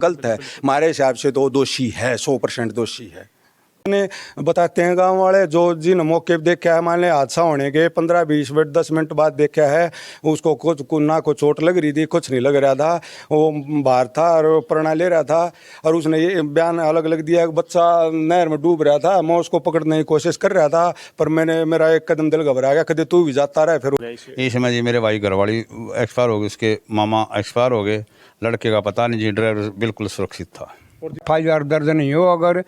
गलत है। हमारे हिसाब से तो दोषी है, 100% दोषी है। ने बताते हैं गांव वाले, जो जिन मौके पे देखा है, मान लें हादसा होने के 15-20 मिनट 10 मिनट बाद देखा है, उसको कुछ ना को चोट लग रही थी, कुछ नहीं लग रहा था, वो बाहर था और प्रणा ले रहा था, और उसने ये बयान अलग अलग दिया कि बच्चा नहर में डूब रहा था, मैं उसको पकड़ने की कोशिश कर रहा था, पर मेरा एक कदम दिल घबरा गया, कदे तू भी जाता रहा। फिर इस समय जी मेरे भाई घरवाली एक्सपायर हो गए, उसके मामा एक्सपायर हो गए, लड़के का पता नहीं जी, ड्राइवर बिल्कुल सुरक्षित था। FIR दर्ज नहीं हो, अगर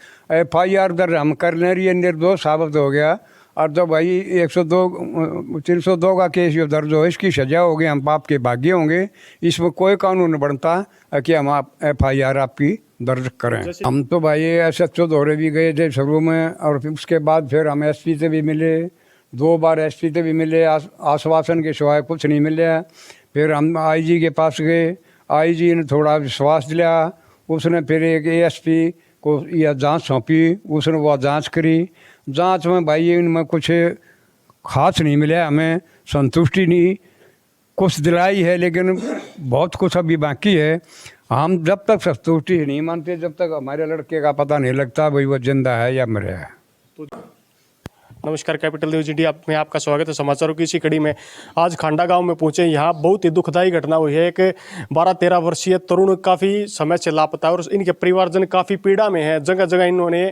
FIR दर्ज हम कर ले रही है, निर्दोष साबित हो गया, और तो भाई 302 का केस जो दर्ज हो, इसकी सजा होगी, हम पाप के भागी होंगे। इसमें कोई कानून नहीं बनता कि हम FIR आपकी दर्ज करें। हम तो भाई SHO दौरे भी गए थे शुरू में, और फिर उसके बाद फिर हम SP से भी मिले, 2 बार SP से भी मिले, आश्वासन के सिवाय कुछ नहीं मिले। फिर हम IG के पास गए, IG ने थोड़ा विश्वास दिलाया, उसने फिर एक ASP को यह जांच सौंपी, उसने वह जांच करी। जांच में भाई इनमें कुछ खास नहीं मिला, हमें संतुष्टि नहीं, कुछ दिलाई है लेकिन बहुत कुछ अभी बाकी है। हम जब तक संतुष्टि नहीं मानते, जब तक हमारे लड़के का पता नहीं लगता भाई वो जिंदा है या मरे है। नमस्कार, कैपिटल न्यूज इंडिया में आपका स्वागत है। समाचारों की इसी कड़ी में आज खांडा गांव में पहुंचे। यहाँ बहुत ही दुखदायी घटना हुई है। एक 12-13 वर्षीय तरुण काफ़ी समय से लापता है और इनके परिवारजन काफ़ी पीड़ा में है। जगह जगह इन्होंने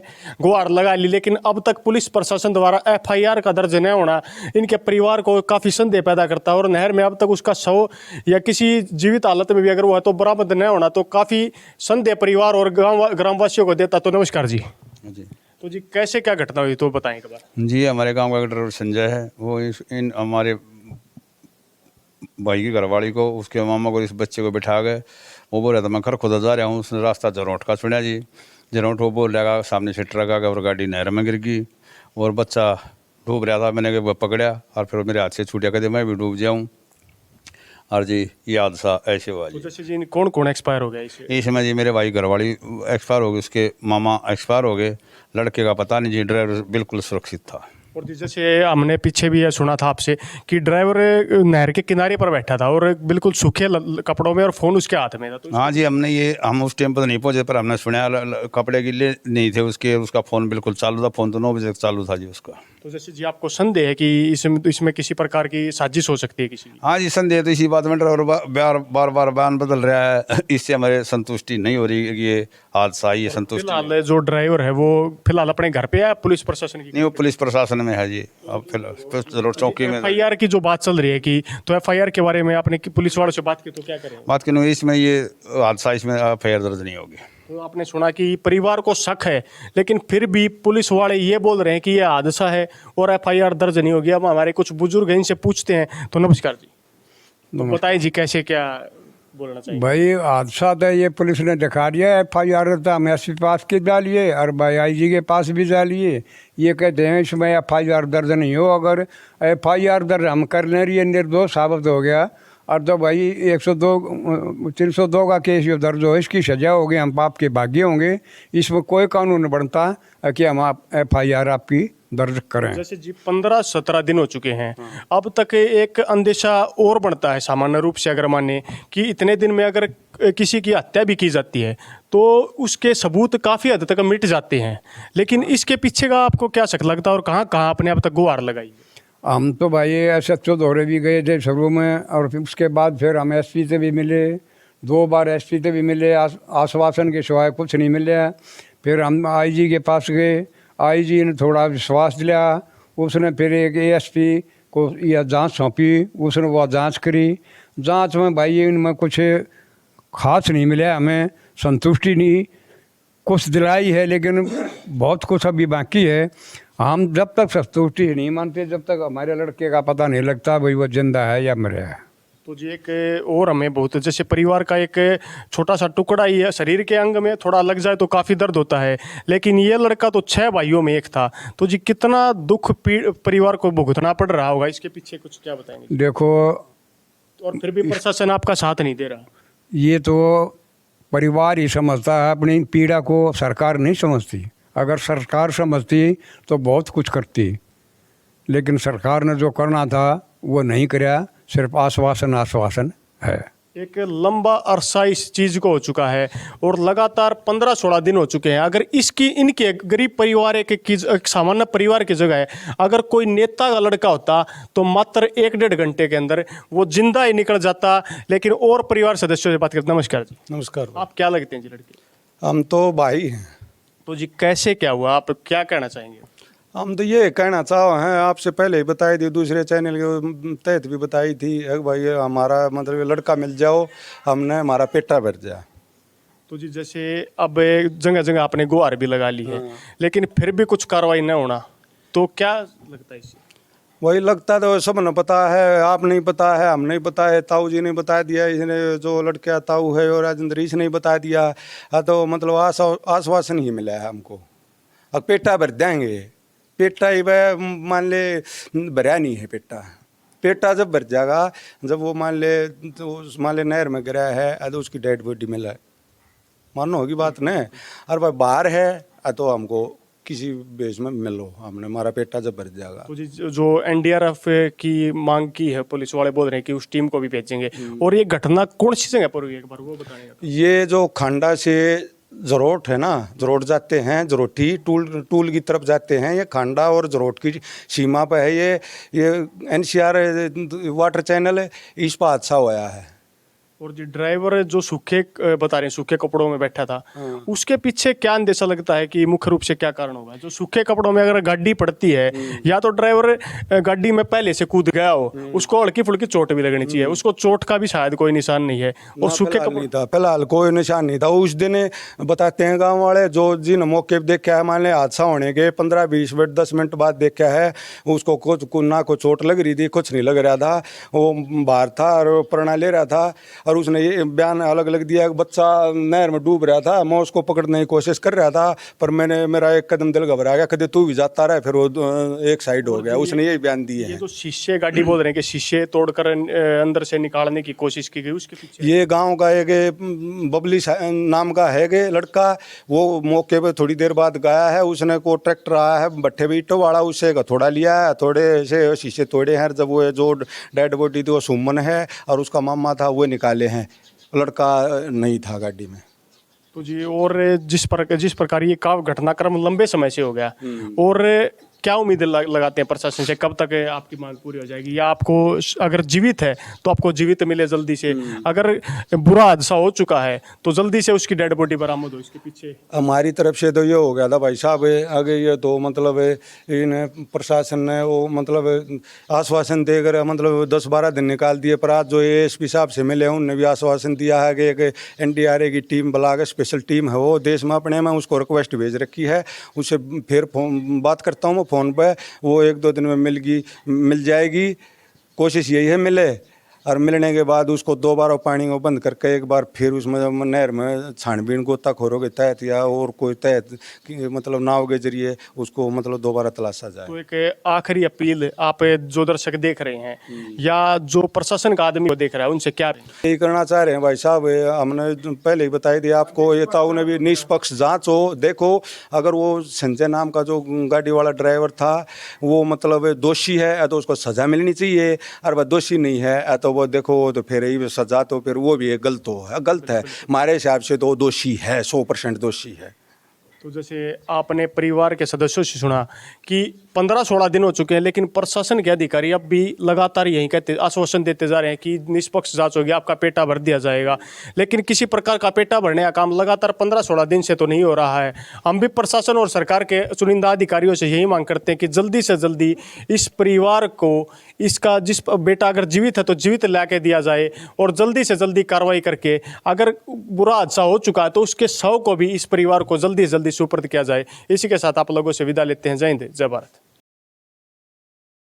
गुहार लगा ली, लेकिन अब तक पुलिस प्रशासन द्वारा FIR का दर्ज न होना इनके परिवार को काफ़ी संदेह पैदा करता है। और नहर में अब तक उसका शव या किसी जीवित हालत में भी अगर वो है तो बरामद न होना तो काफ़ी संदेह परिवार और ग्रामवासियों को देता। तो नमस्कार जी। तो जी कैसे क्या घटना हुई तो बताएं एक बार। जी हमारे गांव का ड्राइवर संजय है, वो इन हमारे भाई की घरवाली को, उसके मामा को, इस बच्चे को बिठा गए। वो बोल रहा था मैं घर खुदा जा रहा हूँ, उसने रास्ता जरौट का सुना जी। जरौट वो बोल रहा सामने से ट्रक आ गया और गाड़ी नहर में गिर गई और बच्चा डूब रहा था। मैंने वो पकड़ा और फिर मेरे हाथ से छूटा, कहते मैं भी डूब जाऊँ। और जी ये हादसा ऐसे हुआ जी। तो जैसे जी कौन कौन एक्सपायर हो गया इस समय जी मेरे भाई घरवाली एक्सपायर हो गए, उसके मामा एक्सपायर हो गए, लड़के का पता नहीं जी, ड्राइवर बिल्कुल सुरक्षित था। और जैसे हमने पीछे भी यह सुना था आपसे कि ड्राइवर नहर के किनारे पर बैठा था और बिल्कुल सूखे कपड़ों में और फ़ोन उसके हाथ में था। तो हाँ जी, हम उस टाइम पर नहीं पहुंचे, पर हमने सुना कपड़े गिले नहीं थे उसके, उसका फ़ोन बिल्कुल चालू था। फ़ोन तो 9 बजे तक चालू था जी उसका। तो जैसे जी आपको संदेह है कि इसमें किसी प्रकार की साजिश हो सकती है किसी की? हाँ जी, संदेह तो इसी बात में, ड्राइवर बार बार बयान बदल रहा है, इससे हमारे संतुष्टि नहीं हो रही कि ये हादसा ही है। संतुष्टि फिलहाल जो ड्राइवर है वो फिलहाल अपने घर पे है, पुलिस प्रशासन की? नहीं, वो पुलिस प्रशासन में है जी। अब फिलहाल चौकी में FIR की जो बात चल रही है कि तो FIR के बारे में आपने पुलिस वालों से बात की तो क्या करें? बात की नहीं, इसमें ये हादसा, इसमें FIR दर्ज नहीं होगी। तो आपने सुना कि परिवार को शक है, लेकिन फिर भी पुलिस वाले ये बोल रहे हैं कि ये हादसा है और FIR दर्ज नहीं होगी। अब हमारे कुछ बुजुर्ग इनसे पूछते हैं। तो नमस्कार जी, तो बताइए जी कैसे क्या बोलना चाहिए? भाई हादसा तो ये पुलिस ने दिखा दिया, FIR तो हम SP पास के डालिए और भाई IG के पास भी डालिए। ये कहते हैं इसमें FIR दर्ज नहीं हो, अगर FIR दर्ज हम कर ले रही है, निर्दोष साबित हो गया, और तो भाई 302 का केस जो दर्ज हो, इसकी सजा होगी, हम पाप के भागी होंगे। इसमें कोई कानून नहीं बनता कि हम FIR आपकी दर्ज करें। जैसे जी 15-17 दिन हो चुके हैं, अब तक एक अंदेशा और बढ़ता है सामान्य रूप से। अगर माने कि इतने दिन में अगर किसी की हत्या भी की जाती है तो उसके सबूत काफ़ी हद तक मिट जाते हैं, लेकिन इसके पीछे का आपको क्या शक लगता है और कहाँ कहाँ आपने अब तक गुहार लगाई? हम तो भाई SHO दौरे भी गए थे शुरू में, और फिर उसके बाद फिर हम SP से भी मिले, 2 बार SP से भी मिले, आश्वासन के सिवाय कुछ नहीं मिले। फिर हम IG के पास गए, IG ने थोड़ा विश्वास दिलाया, उसने फिर एक ASP को यह जांच सौंपी, उसने वह जांच करी। जांच में भाई इनमें कुछ खास नहीं मिला, हमें संतुष्टि नहीं, कुछ दिलाई है लेकिन बहुत कुछ अभी बाकी है। हम जब तक संतुष्टि नहीं मानते, जब तक हमारे लड़के का पता नहीं लगता भाई वो जिंदा है या मरे है। तो जी एक और हमें बहुत, जैसे परिवार का एक छोटा सा टुकड़ा ही है, शरीर के अंग में थोड़ा लग जाए तो काफ़ी दर्द होता है, लेकिन ये लड़का तो 6 भाइयों में एक था। तो जी कितना दुख परिवार को भुगतना पड़ रहा होगा, इसके पीछे कुछ क्या बताएंगे? देखो, और फिर भी प्रशासन आपका साथ नहीं दे रहा। ये तो परिवार ही समझता है, अपनी पीड़ा को सरकार नहीं समझती। अगर सरकार समझती तो बहुत कुछ करती, लेकिन सरकार ने जो करना था वो नहीं कराया, सिर्फ आश्वासन है। एक लंबा अरसा इस चीज़ को हो चुका है और लगातार 15-16 दिन हो चुके हैं। अगर इसकी इनके गरीब परिवार एक सामान्य परिवार की जगह है, अगर कोई नेता का लड़का होता तो मात्र 1-1.5 घंटे के अंदर वो जिंदा ही निकल जाता। लेकिन और परिवार सदस्यों से बात करते, नमस्कार जी। नमस्कार। आप क्या लगते हैं जी लड़के? हम तो भाई हैं। तो जी कैसे क्या हुआ, आप क्या कहना चाहेंगे? हम तो ये कहना चाहो हैं, आपसे पहले ही बताई थी, दूसरे चैनल के तहत भी बताई थी भाई हमारा मतलब लड़का मिल जाओ, हमने हमारा पेटा भर जाए। तो जी जैसे अब जगह जगह आपने गुहार भी लगा ली है, लेकिन फिर भी कुछ कार्रवाई न होना, तो क्या लगता है इससे? वही लगता तो सब न पता है, आप नहीं पता है, हम नहीं पता है, ताऊ जी ने बता दिया, इसने जो लड़का ताऊ है और राजेंद्र ने बता दिया। हाँ तो मतलब आश्वासन ही मिला है हमको, अब पेटा भर देंगे। पेटा ही वह मान ले भरा नहीं है पेटा। पेटा जब भर जाएगा, जब वो मान ले नहर में गिरा है तो उसकी डेड बॉडी मिला, मानो होगी बात नहीं। और भाई बाहर है तो हमको किसी बेस में मिलो, हमने हमारा पेटा जब भर जाएगा। तो जी जो एनडीआरएफ की मांग की है, पुलिस वाले बोल रहे हैं कि उस टीम को भी भेजेंगे। और ये घटना कौन सी जगह पर हुई, एक बार वो बताएंगे? ये जो खांडा से जरोट है ना, जरोट जाते हैं, जरोटी टूल की तरफ जाते हैं, ये खांडा और जरोट की सीमा पे है। ये एनसीआर वाटर चैनल है, इस पर हादसा हुआ है। और जी ड्राइवर जो सूखे बता रहे हैं, सूखे कपड़ों में बैठा था, उसके पीछे क्या अंदेशा लगता है कि मुख्य रूप से क्या कारण होगा? जो सूखे कपड़ों में अगर गाड़ी पड़ती है, या तो ड्राइवर गाड़ी में पहले से कूद गया हो, उसको हल्की फुल्की चोट भी लगनी चाहिए, उसको चोट का भी शायद कोई निशान नहीं है। और सूखे फिलहाल नहीं था, फिलहाल कोई निशान नहीं था उस दिन। बताते हैं गांव वाले जो जिन मौके पर देखा है, मान लें हादसा होने के 15-20 मिनट 10 मिनट बाद देखा है, उसको कुछ ना को चोट लग रही थी, कुछ नहीं लग रहा था, वो बाहर था और प्रणा ले रहा था। और उसने ये बयान अलग अलग दिया कि बच्चा नहर में डूब रहा था, मैं उसको पकड़ने की कोशिश कर रहा था, पर मेरा एक कदम दिल घबरा गया, कदे तू भी जाता रहा, फिर वो एक साइड हो गया। उसने यही बयान दिए ये हैं। जो शीशे गाड़ी बोल रहे हैं कि शीशे तोड़कर अंदर से निकालने की कोशिश की गई, उसके पीछे ये गांव का एक बबली नाम का है कि लड़का, वो मौके पे थोड़ी देर बाद गया है, उसने को ट्रैक्टर आया है भट्ठे बीटो वाला, उससे थोड़ा लिया है, थोड़े से शीशे तोड़े हैं। जब वो जो डेड बॉडी थी वो सुमन है और उसका मामा था, वो निकाले हैं, लड़का नहीं था गाड़ी में। तो जी और जिस प्रकार ये घटनाक्रम लंबे समय से हो गया, और क्या उम्मीद लगाते हैं प्रशासन से, कब तक आपकी मांग पूरी हो जाएगी? या आपको अगर जीवित है तो आपको जीवित मिले जल्दी से, अगर बुरा हादसा हो चुका है तो जल्दी से उसकी डेड बॉडी बरामद हो? इसके पीछे हमारी तरफ से तो ये हो गया था भाई साहब, आगे ये तो मतलब इन प्रशासन ने वो मतलब आश्वासन देकर मतलब 10-12 दिन निकाल दिए। पर आज जो एएसपी साहब से मिले हैं, उन्होंने भी आश्वासन दिया है कि एक एनडीआरएफ की टीम बुला के, स्पेशल टीम है वो देश में अपने में, उसको रिक्वेस्ट भेज रखी है। उससे फिर बात करता हूँ फ़ोन पे, वो 1-2 दिन में मिल जाएगी। कोशिश यही है मिले, और मिलने के बाद उसको 2 बार पानी को बंद करके एक बार फिर उसमें नहर में छानबीन गोताखोरों के तहत या और कोई तहत मतलब नाव के जरिए उसको मतलब दोबारा तलाशा जाए। तो एक आखिरी अपील आप जो दर्शक देख रहे हैं या जो प्रशासन का आदमी देख रहा है, उनसे क्या यही करना चाह रहे हैं भाई साहब, हमने पहले ही बताई दिया आपको, ये ताऊ ने भी निष्पक्ष जांच हो। देखो अगर वो संजय नाम का जो गाड़ी वाला ड्राइवर था वो मतलब दोषी है तो उसको सज़ा मिलनी चाहिए, और वह दोषी नहीं है तो वो देखो तो फिर यही सजा, तो फिर वो भी गलत है। हमारे हिसाब से तो दोषी है, 100% दोषी है। तो जैसे आपने परिवार के सदस्यों से सुना कि 15-16 दिन हो चुके हैं, लेकिन प्रशासन के अधिकारी अब भी लगातार यही कहते, आश्वासन देते जा रहे हैं कि निष्पक्ष जांच होगी, आपका पेटा भर दिया जाएगा, लेकिन किसी प्रकार का पेटा भरने का काम लगातार 15-16 दिन से तो नहीं हो रहा है। हम भी प्रशासन और सरकार के चुनिंदा अधिकारियों से यही मांग करते हैं कि जल्दी से जल्दी इस परिवार को, इसका जिस बेटा अगर जीवित है तो जीवित ला के दिया जाए, और जल्दी से जल्दी कार्रवाई करके अगर बुरा हादसा हो चुका है तो उसके शव को भी इस परिवार को जल्दी से जल्दी सुपुर्द किया जाए। इसी के साथ आप लोगों से विदा लेते हैं। जय हिंद, जय भारत।